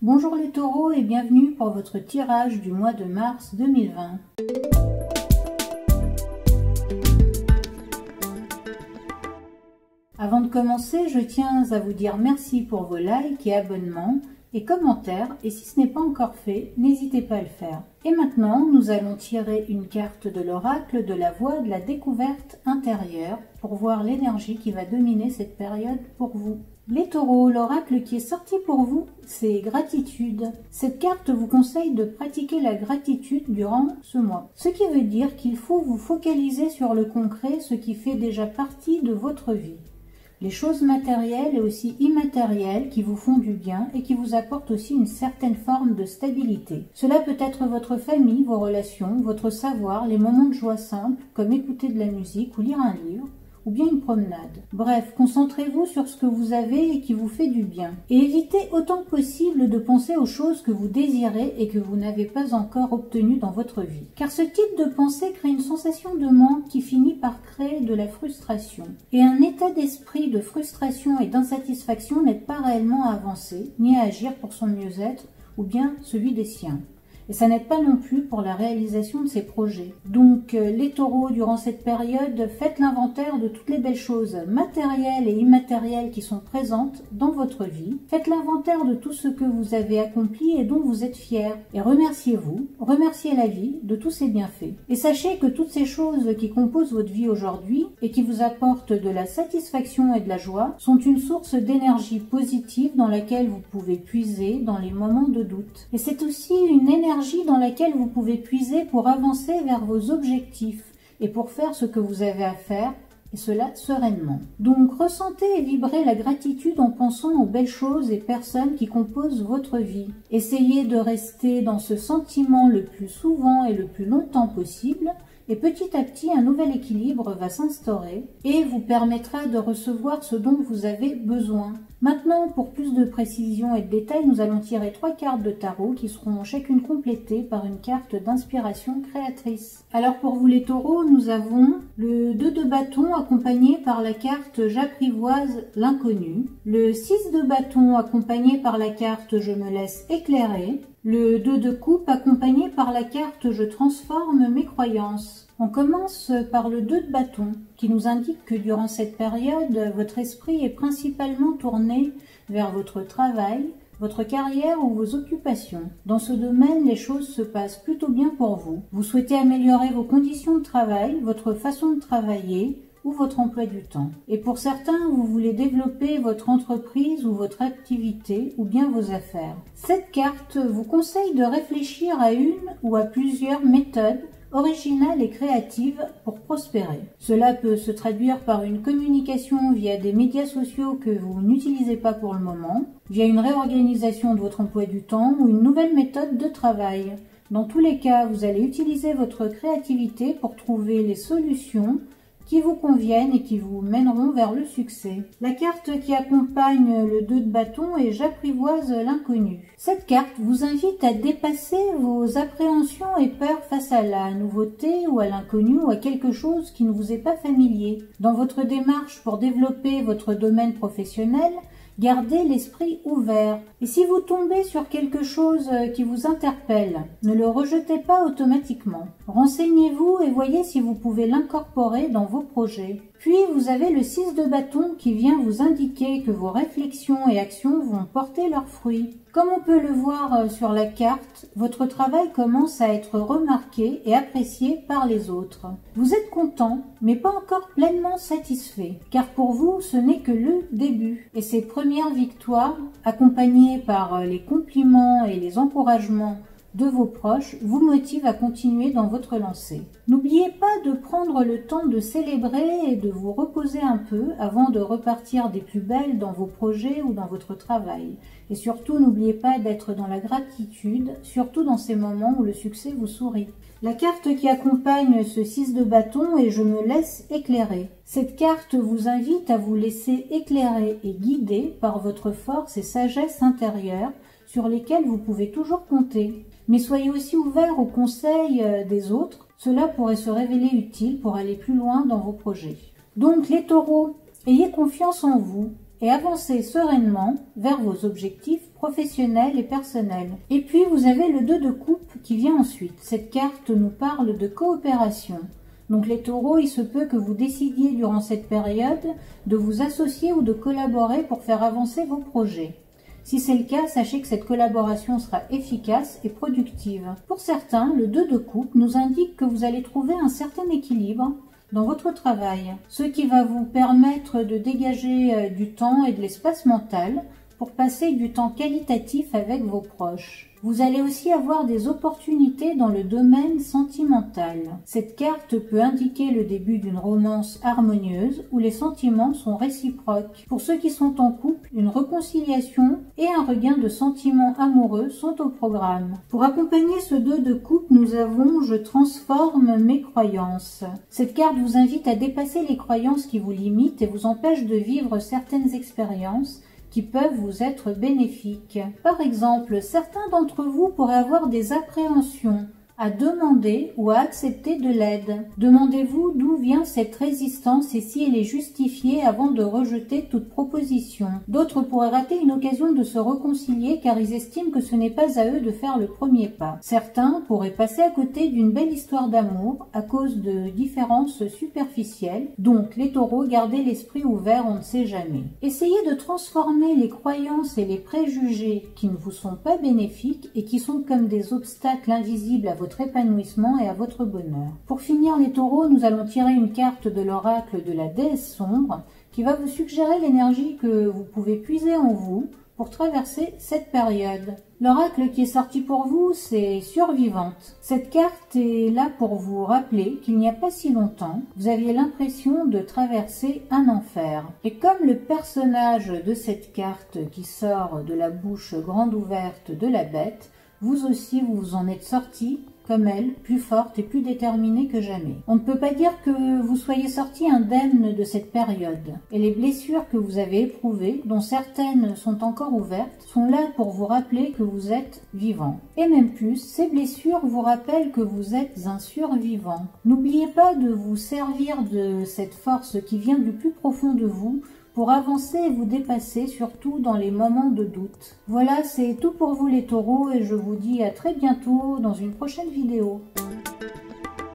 Bonjour les taureaux et bienvenue pour votre tirage du mois de mars 2020. Avant de commencer, je tiens à vous dire merci pour vos likes et abonnements et commentaires, et si ce n'est pas encore fait, n'hésitez pas à le faire. Et maintenant, nous allons tirer une carte de l'oracle de la voie de la découverte intérieure pour voir l'énergie qui va dominer cette période pour vous. Les taureaux, l'oracle qui est sorti pour vous, c'est gratitude. Cette carte vous conseille de pratiquer la gratitude durant ce mois. Ce qui veut dire qu'il faut vous focaliser sur le concret, ce qui fait déjà partie de votre vie. Les choses matérielles et aussi immatérielles qui vous font du bien et qui vous apportent aussi une certaine forme de stabilité. Cela peut être votre famille, vos relations, votre savoir, les moments de joie simples comme écouter de la musique ou lire un livre, ou bien une promenade. Bref, concentrez-vous sur ce que vous avez et qui vous fait du bien. Et évitez autant que possible de penser aux choses que vous désirez et que vous n'avez pas encore obtenues dans votre vie. Car ce type de pensée crée une sensation de manque qui finit par créer de la frustration. Et un état d'esprit de frustration et d'insatisfaction n'aide pas réellement à avancer, ni à agir pour son mieux-être, ou bien celui des siens. Et ça n'aide pas non plus pour la réalisation de ses projets. Donc les taureaux, durant cette période, faites l'inventaire de toutes les belles choses matérielles et immatérielles qui sont présentes dans votre vie. Faites l'inventaire de tout ce que vous avez accompli et dont vous êtes fiers. Et remerciez-vous, remerciez la vie de tous ses bienfaits. Et sachez que toutes ces choses qui composent votre vie aujourd'hui et qui vous apportent de la satisfaction et de la joie sont une source d'énergie positive dans laquelle vous pouvez puiser dans les moments de doute. Et c'est aussi une énergie dans laquelle vous pouvez puiser pour avancer vers vos objectifs et pour faire ce que vous avez à faire, et cela sereinement. Donc ressentez et vibrez la gratitude en pensant aux belles choses et personnes qui composent votre vie. Essayez de rester dans ce sentiment le plus souvent et le plus longtemps possible, et petit à petit, un nouvel équilibre va s'instaurer et vous permettra de recevoir ce dont vous avez besoin. Maintenant, pour plus de précision et de détails, nous allons tirer 3 cartes de tarot qui seront chacune complétées par une carte d'inspiration créatrice. Alors pour vous les taureaux, nous avons le 2 de bâton accompagné par la carte J'apprivoise l'inconnu, le 6 de bâton accompagné par la carte Je me laisse éclairer, le 2 de coupe accompagné par la carte Je transforme mes croyances. On commence par le 2 de bâton qui nous indique que durant cette période, votre esprit est principalement tourné vers votre travail, votre carrière ou vos occupations. Dans ce domaine, les choses se passent plutôt bien pour vous. Vous souhaitez améliorer vos conditions de travail, votre façon de travailler ou votre emploi du temps. Et pour certains, vous voulez développer votre entreprise ou votre activité ou bien vos affaires. Cette carte vous conseille de réfléchir à une ou à plusieurs méthodes originales et créatives pour prospérer. Cela peut se traduire par une communication via des médias sociaux que vous n'utilisez pas pour le moment, via une réorganisation de votre emploi du temps ou une nouvelle méthode de travail. Dans tous les cas, vous allez utiliser votre créativité pour trouver les solutions qui vous conviennent et qui vous mèneront vers le succès. La carte qui accompagne le 2 de bâton est J'apprivoise l'inconnu. Cette carte vous invite à dépasser vos appréhensions et peurs face à la nouveauté ou à l'inconnu ou à quelque chose qui ne vous est pas familier. Dans votre démarche pour développer votre domaine professionnel, gardez l'esprit ouvert. Et si vous tombez sur quelque chose qui vous interpelle, ne le rejetez pas automatiquement. Renseignez-vous et voyez si vous pouvez l'incorporer dans vos projets. Puis vous avez le 6 de bâton qui vient vous indiquer que vos réflexions et actions vont porter leurs fruits. Comme on peut le voir sur la carte, votre travail commence à être remarqué et apprécié par les autres. Vous êtes content, mais pas encore pleinement satisfait, car pour vous, ce n'est que le début. Et ces premières victoires, accompagnées par les compliments et les encouragements de vos proches, vous motivent à continuer dans votre lancée. N'oubliez pas de prendre le temps de célébrer et de vous reposer un peu avant de repartir des plus belles dans vos projets ou dans votre travail. Et surtout, n'oubliez pas d'être dans la gratitude, surtout dans ces moments où le succès vous sourit. La carte qui accompagne ce 6 de bâton est Je me laisse éclairer. Cette carte vous invite à vous laisser éclairer et guider par votre force et sagesse intérieure sur lesquelles vous pouvez toujours compter. Mais soyez aussi ouverts aux conseils des autres, cela pourrait se révéler utile pour aller plus loin dans vos projets. Donc les taureaux, ayez confiance en vous, et avancez sereinement vers vos objectifs professionnels et personnels. Et puis vous avez le 2 de coupe qui vient ensuite. Cette carte nous parle de coopération. Donc les taureaux, il se peut que vous décidiez durant cette période de vous associer ou de collaborer pour faire avancer vos projets. Si c'est le cas, sachez que cette collaboration sera efficace et productive. Pour certains, le 2 de coupe nous indique que vous allez trouver un certain équilibre dans votre travail, ce qui va vous permettre de dégager du temps et de l'espace mental pour passer du temps qualitatif avec vos proches. Vous allez aussi avoir des opportunités dans le domaine sentimental. Cette carte peut indiquer le début d'une romance harmonieuse où les sentiments sont réciproques. Pour ceux qui sont en couple, une réconciliation et un regain de sentiments amoureux sont au programme. Pour accompagner ce 2 de coupe, nous avons « Je transforme mes croyances ». Cette carte vous invite à dépasser les croyances qui vous limitent et vous empêchent de vivre certaines expériences qui peuvent vous être bénéfiques. Par exemple, certains d'entre vous pourraient avoir des appréhensions à demander ou à accepter de l'aide. Demandez-vous d'où vient cette résistance et si elle est justifiée avant de rejeter toute proposition. D'autres pourraient rater une occasion de se réconcilier car ils estiment que ce n'est pas à eux de faire le premier pas. Certains pourraient passer à côté d'une belle histoire d'amour à cause de différences superficielles. Donc les taureaux, gardez l'esprit ouvert, on ne sait jamais. Essayez de transformer les croyances et les préjugés qui ne vous sont pas bénéfiques et qui sont comme des obstacles invisibles à votre épanouissement et à votre bonheur. Pour finir les taureaux, nous allons tirer une carte de l'oracle de la déesse sombre qui va vous suggérer l'énergie que vous pouvez puiser en vous pour traverser cette période. L'oracle qui est sorti pour vous, c'est Survivante. Cette carte est là pour vous rappeler qu'il n'y a pas si longtemps, vous aviez l'impression de traverser un enfer. Et comme le personnage de cette carte qui sort de la bouche grande ouverte de la bête, vous aussi vous vous en êtes sorti comme elle, plus forte et plus déterminée que jamais. On ne peut pas dire que vous soyez sorti indemne de cette période. Et les blessures que vous avez éprouvées, dont certaines sont encore ouvertes, sont là pour vous rappeler que vous êtes vivant. Et même plus, ces blessures vous rappellent que vous êtes un survivant. N'oubliez pas de vous servir de cette force qui vient du plus profond de vous pour avancer et vous dépasser, surtout dans les moments de doute. Voilà, c'est tout pour vous les taureaux et je vous dis à très bientôt dans une prochaine vidéo.